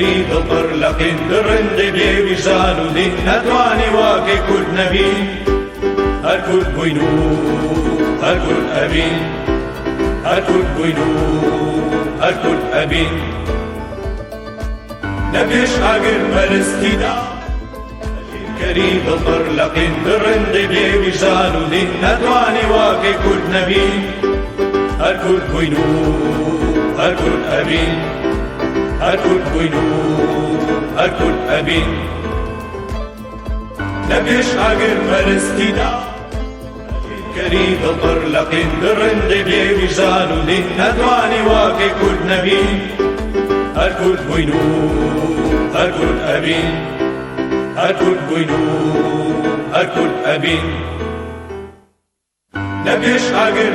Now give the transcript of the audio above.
کەری دڵبڕ لە قیندڕندی بێویژان و دین نەتوانی واکەی کورد نەبین هەر کورد بووین و هەر کورد ئەبین هەر کورد بووین و هەر کورد ئەبین لە پێش ئاگر پەرستیدا کەری دڵبڕ لە قیندڕندی بێویژان و دین نەتوانی واکەی کورد نەبین هەر کورد بووین و هەر کورد ئەبین هەر کورد بووین و هەر کورد ئەبین لە پێش ئاگر پەرستیدا کەری دڵبڕ لە قیندڕندی بێویژان و دین نەتوانی واکەی کورد نەبین هەر کورد بووین و هەر کورد ئەبین هەر کورد بووین و هەر کورد ئەبین لە پێش ئاگر